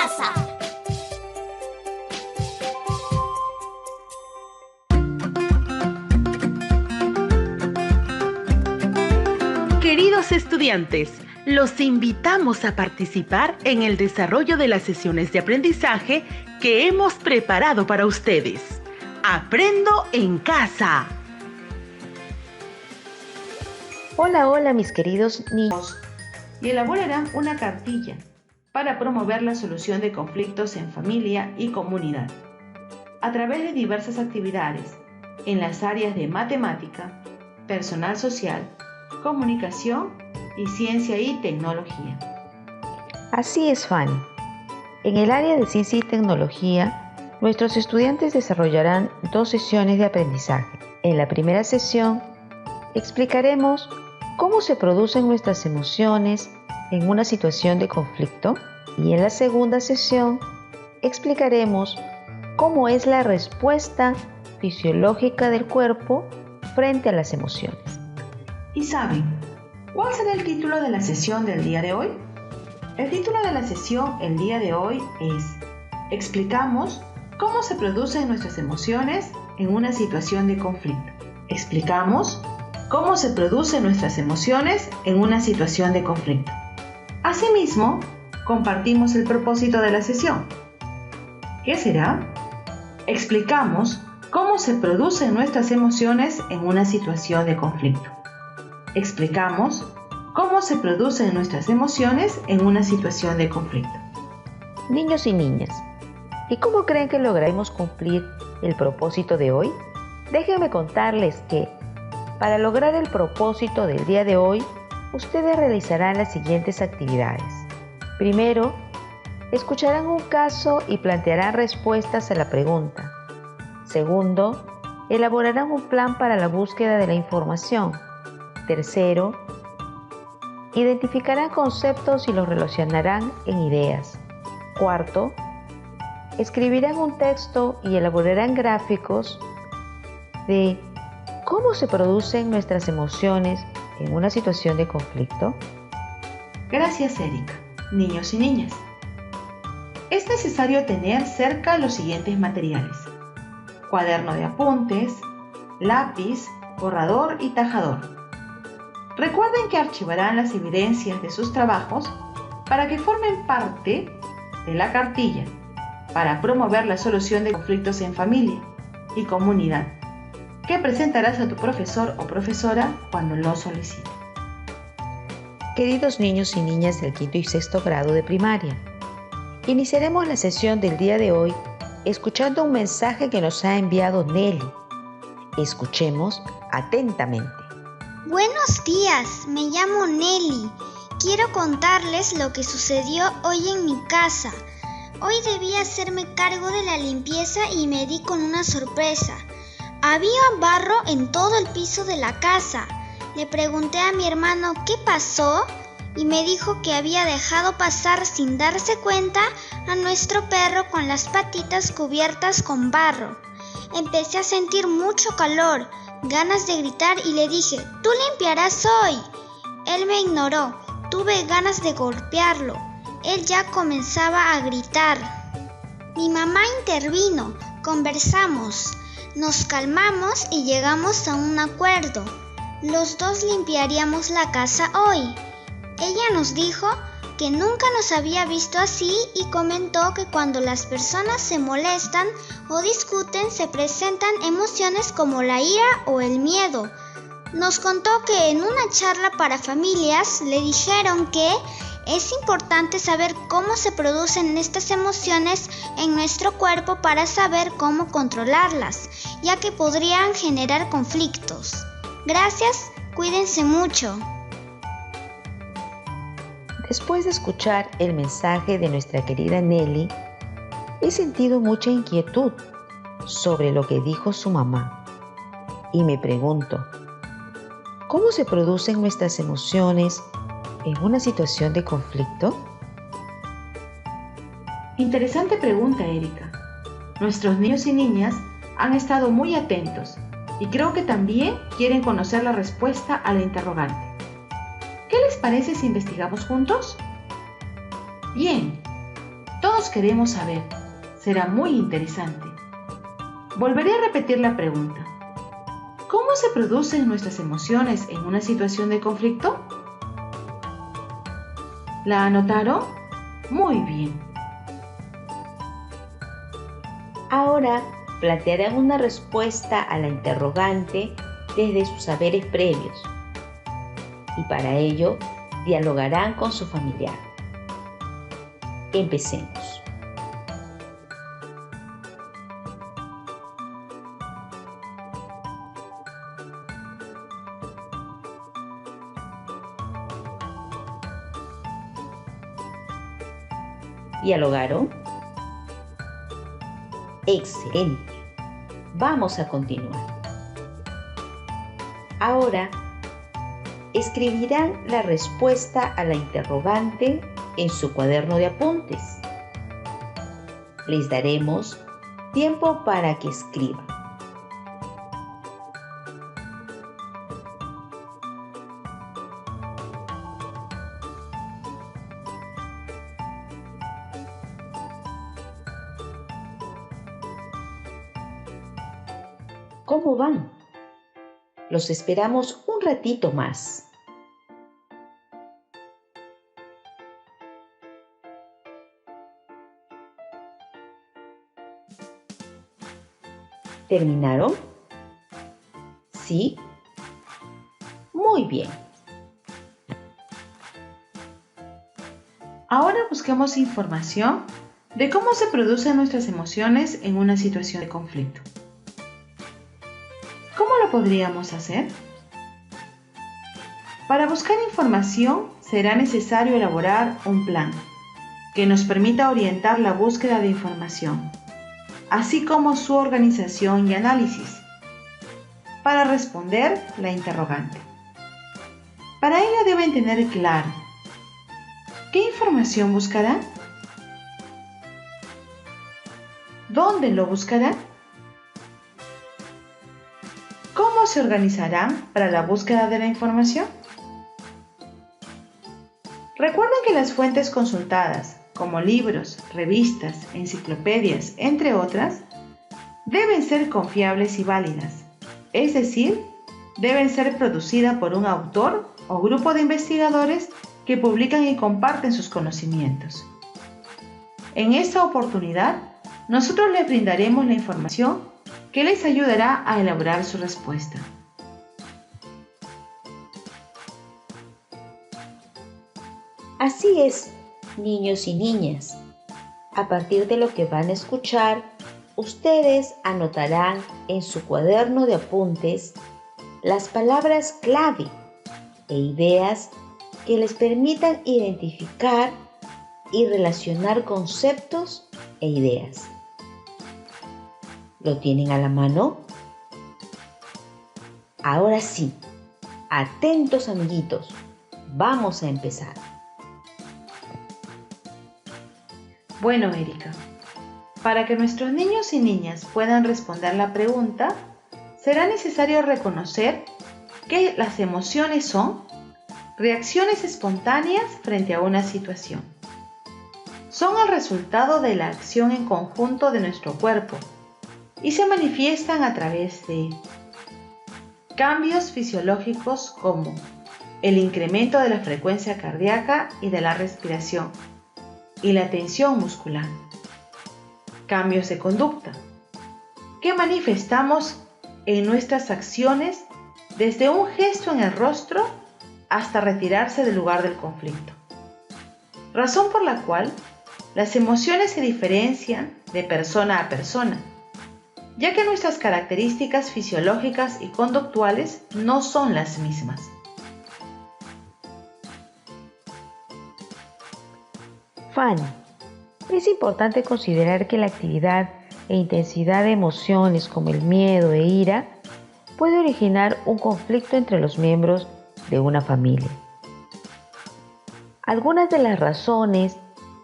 casa. Queridos estudiantes, los invitamos a participar en el desarrollo de las sesiones de aprendizaje que hemos preparado para ustedes. ¡Aprendo en casa! Hola mis queridos niños. Y elaborarán una cartilla para promover la solución de conflictos en familia y comunidad a través de diversas actividades en las áreas de matemática, personal social, comunicación y ciencia y tecnología. Así es, Fanny. En el área de ciencia y tecnología, nuestros estudiantes desarrollarán 2 sesiones de aprendizaje. En la primera sesión, explicaremos cómo se producen nuestras emociones en una situación de conflicto, y en la segunda sesión explicaremos cómo es la respuesta fisiológica del cuerpo frente a las emociones. ¿Y saben cuál será el título de la sesión del día de hoy? El título de la sesión el día de hoy es Explicamos cómo se producen nuestras emociones en una situación de conflicto. Explicamos cómo se producen nuestras emociones en una situación de conflicto. Asimismo, compartimos el propósito de la sesión. ¿Qué será? Explicamos cómo se producen nuestras emociones en una situación de conflicto. Explicamos cómo se producen nuestras emociones en una situación de conflicto. Niños y niñas, ¿y cómo creen que lograremos cumplir el propósito de hoy? Déjenme contarles que, para lograr el propósito del día de hoy, ustedes realizarán las siguientes actividades. Primero, escucharán un caso y plantearán respuestas a la pregunta. Segundo, elaborarán un plan para la búsqueda de la información. Tercero, identificarán conceptos y los relacionarán en ideas. Cuarto, escribirán un texto y elaborarán gráficos de cómo se producen nuestras emociones en una situación de conflicto. Gracias, Erika. Niños y niñas, es necesario tener cerca los siguientes materiales: cuaderno de apuntes, lápiz, borrador y tajador. Recuerden que archivarán las evidencias de sus trabajos para que formen parte de la cartilla para promover la solución de conflictos en familia y comunidad, que presentarás a tu profesor o profesora cuando lo solicite. Queridos niños y niñas del 5º y 6º grado de primaria, iniciaremos la sesión del día de hoy escuchando un mensaje que nos ha enviado Nelly. Escuchemos atentamente. Buenos días, me llamo Nelly. Quiero contarles lo que sucedió hoy en mi casa. Hoy debí hacerme cargo de la limpieza y me di con una sorpresa. Había barro en todo el piso de la casa. Le pregunté a mi hermano qué pasó y me dijo que había dejado pasar sin darse cuenta a nuestro perro con las patitas cubiertas con barro. Empecé a sentir mucho calor, ganas de gritar y le dije, «¡Tú limpiarás hoy!». Él me ignoró, tuve ganas de golpearlo. Él ya comenzaba a gritar. Mi mamá intervino, conversamos, nos calmamos y llegamos a un acuerdo. Los dos limpiaríamos la casa hoy. Ella nos dijo que nunca nos había visto así y comentó que cuando las personas se molestan o discuten se presentan emociones como la ira o el miedo. Nos contó que en una charla para familias le dijeron que es importante saber cómo se producen estas emociones en nuestro cuerpo para saber cómo controlarlas, ya que podrían generar conflictos. Gracias, cuídense mucho. Después de escuchar el mensaje de nuestra querida Nelly, he sentido mucha inquietud sobre lo que dijo su mamá. Y me pregunto, ¿cómo se producen nuestras emociones en una situación de conflicto? Interesante pregunta, Erika. Nuestros niños y niñas han estado muy atentos y creo que también quieren conocer la respuesta a la interrogante. ¿Qué les parece si investigamos juntos? Bien, todos todos queremos saber. Será muy interesante. Volveré a repetir la pregunta. ¿Cómo se producen nuestras emociones en una situación de conflicto? ¿La anotaron? Muy bien. Ahora plantearán una respuesta a la interrogante desde sus saberes previos y para ello dialogarán con su familiar. Empecemos. ¿Dialogaron? Excelente. Vamos a continuar. Ahora, escribirán la respuesta a la interrogante en su cuaderno de apuntes. Les daremos tiempo para que escriban. ¿Cómo van? Los esperamos un ratito más. ¿Terminaron? ¿Sí? Muy bien. Ahora busquemos información de cómo se producen nuestras emociones en una situación de conflicto. ¿Cómo lo podríamos hacer? Para buscar información será necesario elaborar un plan que nos permita orientar la búsqueda de información, así como su organización y análisis, para responder la interrogante. Para ello deben tener claro ¿qué información buscarán? ¿Dónde lo buscarán? ¿Cómo se organizarán para la búsqueda de la información? Recuerden que las fuentes consultadas, como libros, revistas, enciclopedias, entre otras, deben ser confiables y válidas, es decir, deben ser producidas por un autor o grupo de investigadores que publican y comparten sus conocimientos. En esta oportunidad, nosotros les brindaremos la información que les ayudará a elaborar su respuesta. Así es, niños y niñas. A partir de lo que van a escuchar, ustedes anotarán en su cuaderno de apuntes las palabras clave e ideas que les permitan identificar y relacionar conceptos e ideas. ¿Lo tienen a la mano? Ahora sí, atentos amiguitos, vamos a empezar. Bueno, Erika, para que nuestros niños y niñas puedan responder la pregunta, será necesario reconocer que las emociones son reacciones espontáneas frente a una situación. Son el resultado de la acción en conjunto de nuestro cuerpo y se manifiestan a través de cambios fisiológicos como el incremento de la frecuencia cardíaca y de la respiración y la tensión muscular. Cambios de conducta que manifestamos en nuestras acciones desde un gesto en el rostro hasta retirarse del lugar del conflicto. Razón por la cual las emociones se diferencian de persona a persona, ya que nuestras características fisiológicas y conductuales no son las mismas. Fanny, es importante considerar que la actividad e intensidad de emociones como el miedo e ira puede originar un conflicto entre los miembros de una familia. Algunas de las razones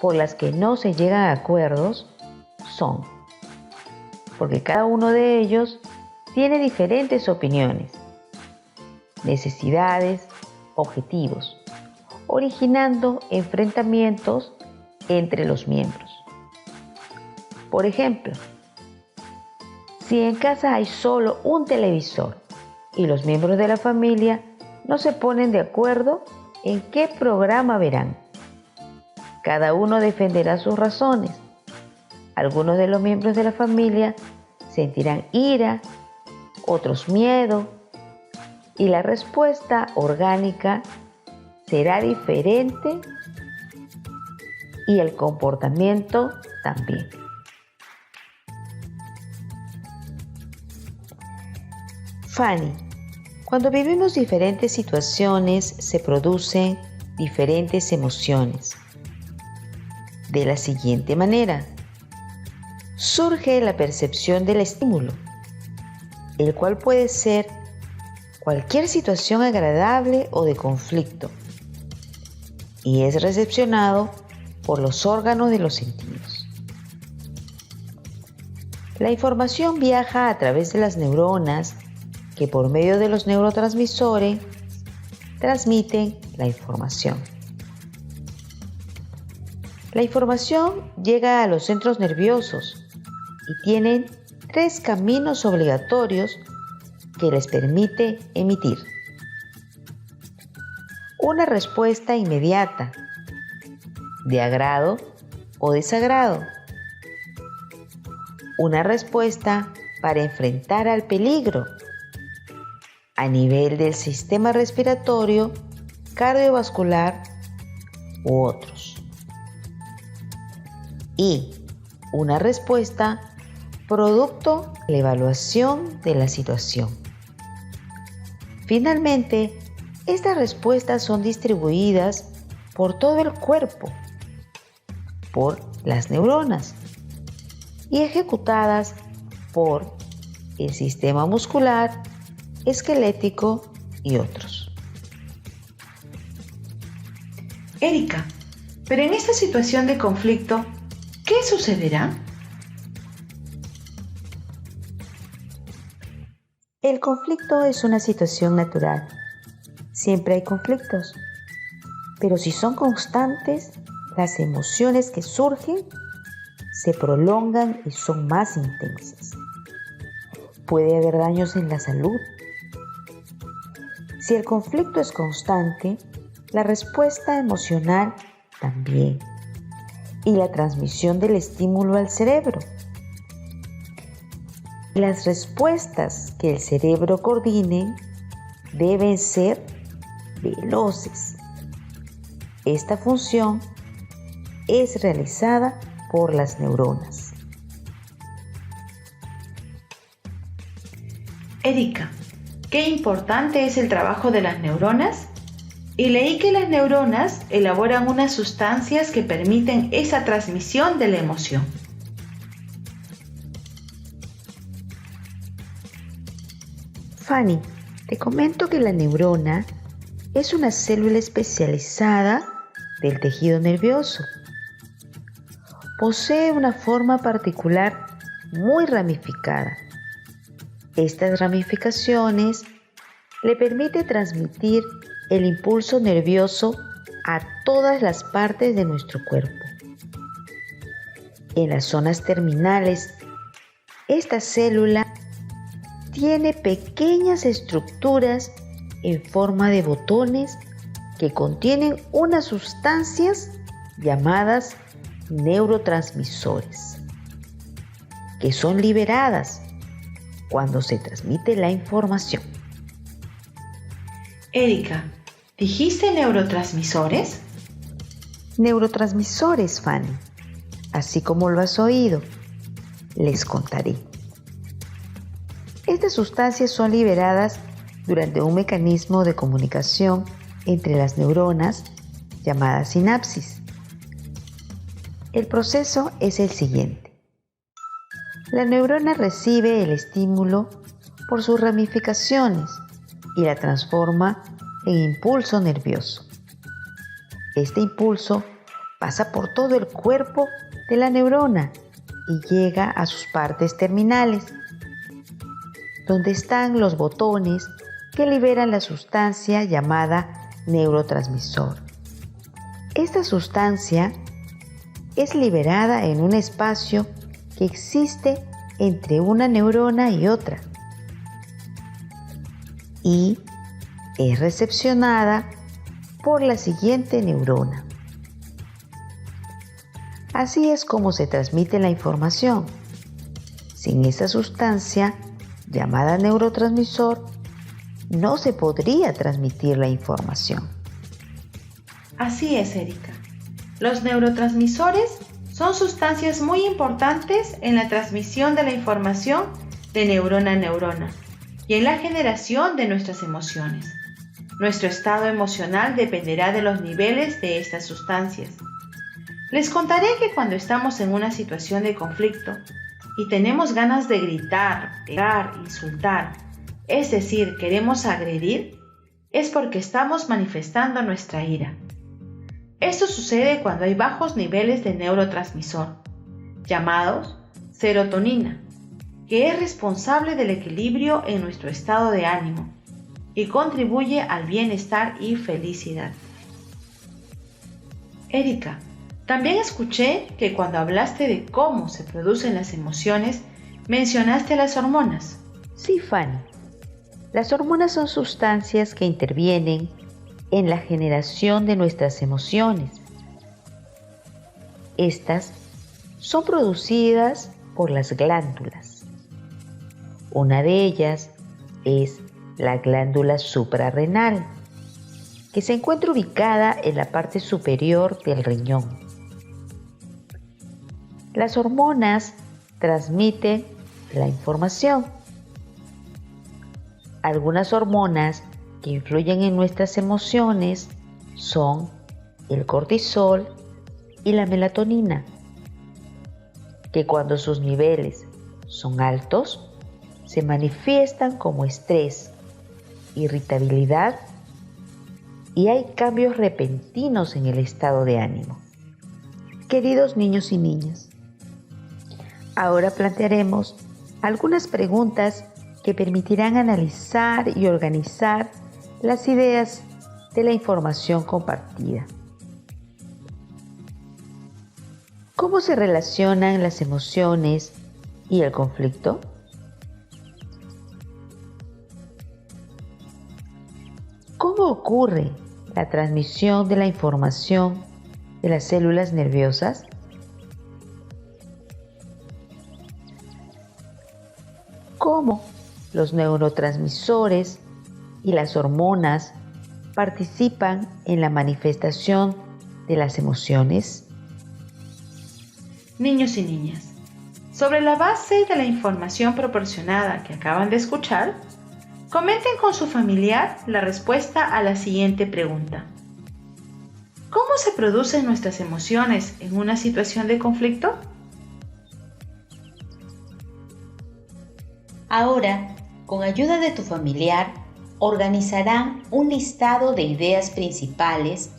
por las que no se llegan a acuerdos son porque cada uno de ellos tiene diferentes opiniones, necesidades, objetivos, originando enfrentamientos entre los miembros. Por ejemplo, si en casa hay solo un televisor y los miembros de la familia no se ponen de acuerdo en qué programa verán, cada uno defenderá sus razones. Algunos de los miembros de la familia sentirán ira, otros miedo, y la respuesta orgánica será diferente y el comportamiento también. Fanny, cuando vivimos diferentes situaciones se producen diferentes emociones. De la siguiente manera, surge la percepción del estímulo, el cual puede ser cualquier situación agradable o de conflicto, y es recepcionado por los órganos de los sentidos. La información viaja a través de las neuronas que por medio de los neurotransmisores transmiten la información. La información llega a los centros nerviosos y tienen 3 caminos obligatorios que les permite emitir. Una respuesta inmediata, de agrado o desagrado. Una respuesta para enfrentar al peligro a nivel del sistema respiratorio, cardiovascular u otros. Y una respuesta producto de la evaluación de la situación. Finalmente, estas respuestas son distribuidas por todo el cuerpo, por las neuronas y ejecutadas por el sistema muscular, esquelético y otros. Erika, pero en esta situación de conflicto, ¿qué sucederá? El conflicto es una situación natural. Siempre hay conflictos, pero si son constantes, las emociones que surgen se prolongan y son más intensas. Puede haber daños en la salud. Si el conflicto es constante, la respuesta emocional también, y la transmisión del estímulo al cerebro. Las respuestas que el cerebro coordine deben ser veloces. Esta función es realizada por las neuronas. Erika, qué importante es el trabajo de las neuronas. Y leí que las neuronas elaboran unas sustancias que permiten esa transmisión de la emoción. Fanny, te comento que la neurona es una célula especializada del tejido nervioso. Posee una forma particular muy ramificada. Estas ramificaciones le permiten transmitir el impulso nervioso a todas las partes de nuestro cuerpo. En las zonas terminales, esta célula tiene pequeñas estructuras en forma de botones que contienen unas sustancias llamadas neurotransmisores, que son liberadas cuando se transmite la información. Erika, ¿dijiste neurotransmisores? Neurotransmisores, Fanny, así como lo has oído. Les contaré. Estas sustancias son liberadas durante un mecanismo de comunicación entre las neuronas llamada sinapsis. El proceso es el siguiente. La neurona recibe el estímulo por sus ramificaciones y la transforma en impulso nervioso. Este impulso pasa por todo el cuerpo de la neurona y llega a sus partes terminales, donde están los botones que liberan la sustancia llamada neurotransmisor. Esta sustancia es liberada en un espacio que existe entre una neurona y otra y es recepcionada por la siguiente neurona. Así es como se transmite la información. Sin esa sustancia, llamada neurotransmisor, no se podría transmitir la información. Así es, Erika. Los neurotransmisores son sustancias muy importantes en la transmisión de la información de neurona a neurona y en la generación de nuestras emociones. Nuestro estado emocional dependerá de los niveles de estas sustancias. Les contaré que cuando estamos en una situación de conflicto y tenemos ganas de gritar, pegar, insultar, es decir, queremos agredir, es porque estamos manifestando nuestra ira. Esto sucede cuando hay bajos niveles de neurotransmisor, llamados serotonina, que es responsable del equilibrio en nuestro estado de ánimo y contribuye al bienestar y felicidad. Erika, también escuché que cuando hablaste de cómo se producen las emociones, mencionaste las hormonas. Sí, Fanny. Las hormonas son sustancias que intervienen en la generación de nuestras emociones. Estas son producidas por las glándulas. Una de ellas es la glándula suprarrenal, que se encuentra ubicada en la parte superior del riñón. Las hormonas transmiten la información. Algunas hormonas que influyen en nuestras emociones son el cortisol y la melatonina, que cuando sus niveles son altos, se manifiestan como estrés, irritabilidad y hay cambios repentinos en el estado de ánimo. Queridos niños y niñas, ahora plantearemos algunas preguntas que permitirán analizar y organizar las ideas de la información compartida. ¿Cómo se relacionan las emociones y el conflicto? ¿Cómo ocurre la transmisión de la información de las células nerviosas? ¿Cómo los neurotransmisores y las hormonas participan en la manifestación de las emociones? Niños y niñas, sobre la base de la información proporcionada que acaban de escuchar, comenten con su familiar la respuesta a la siguiente pregunta. ¿Cómo se producen nuestras emociones en una situación de conflicto? Ahora, con ayuda de tu familiar, organizarán un listado de ideas principales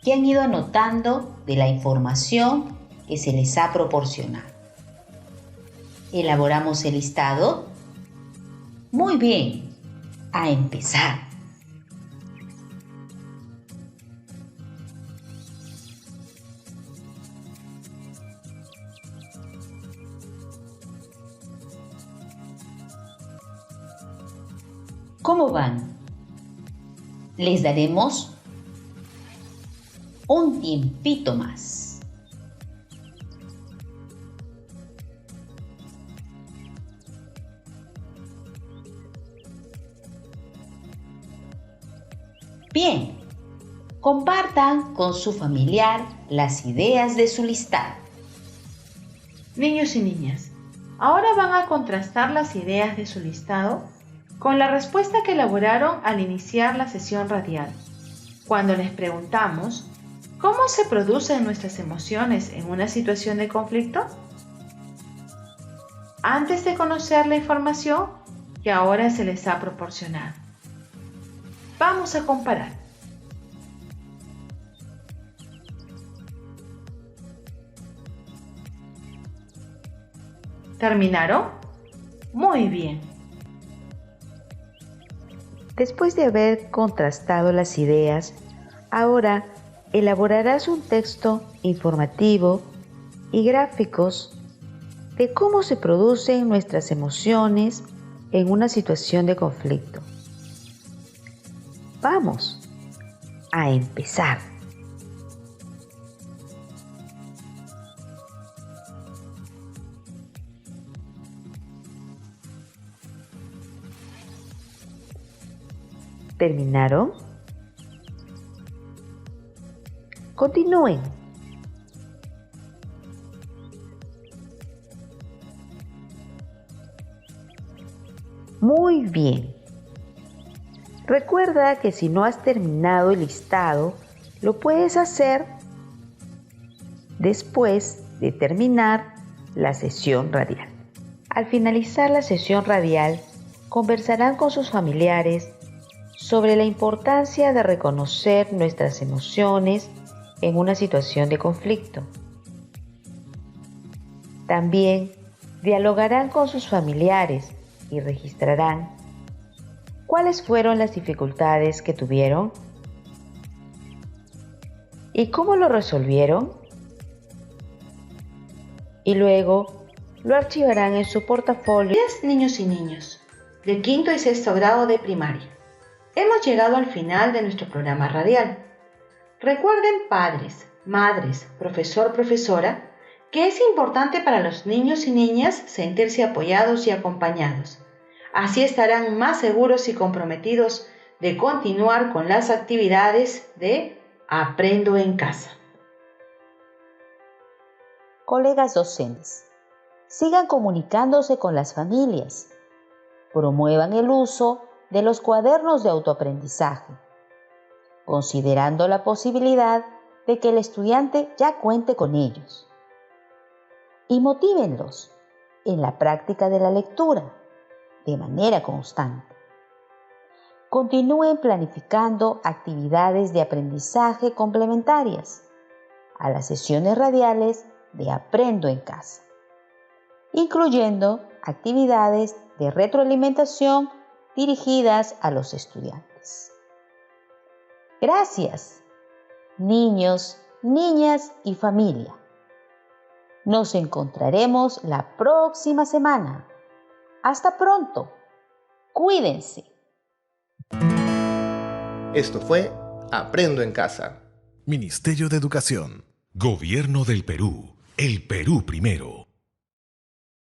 que han ido anotando de la información que se les ha proporcionado. ¿Elaboramos el listado? Muy bien, a empezar. ¿Cómo van? Les daremos un tiempito más. Bien, compartan con su familiar las ideas de su listado. Niños y niñas, ahora van a contrastar las ideas de su listado con la respuesta que elaboraron al iniciar la sesión radial, cuando les preguntamos ¿cómo se producen nuestras emociones en una situación de conflicto? Antes de conocer la información que ahora se les ha proporcionado. Vamos a comparar. ¿Terminaron? Muy bien. Después de haber contrastado las ideas, ahora elaborarás un texto informativo y gráficos de cómo se producen nuestras emociones en una situación de conflicto. Vamos a empezar. ¿Terminaron? Continúen. Muy bien. Recuerda que si no has terminado el listado, lo puedes hacer después de terminar la sesión radial. Al finalizar la sesión radial, conversarán con sus familiares sobre la importancia de reconocer nuestras emociones en una situación de conflicto. También dialogarán con sus familiares y registrarán cuáles fueron las dificultades que tuvieron y cómo lo resolvieron, y luego lo archivarán en su portafolio. Buenos días, niños y niñas de quinto y sexto grado de primaria. Hemos llegado al final de nuestro programa radial. Recuerden, padres, madres, profesor, profesora, que es importante para los niños y niñas sentirse apoyados y acompañados. Así estarán más seguros y comprometidos de continuar con las actividades de Aprendo en Casa. Colegas docentes, sigan comunicándose con las familias. Promuevan el uso de los cuadernos de autoaprendizaje, considerando la posibilidad de que el estudiante ya cuente con ellos. Y motívenlos en la práctica de la lectura de manera constante. Continúen planificando actividades de aprendizaje complementarias a las sesiones radiales de Aprendo en Casa, incluyendo actividades de retroalimentación dirigidas a los estudiantes. Gracias, niños, niñas y familia. Nos encontraremos la próxima semana. Hasta pronto. Cuídense. Esto fue Aprendo en Casa. Ministerio de Educación. Gobierno del Perú. El Perú primero.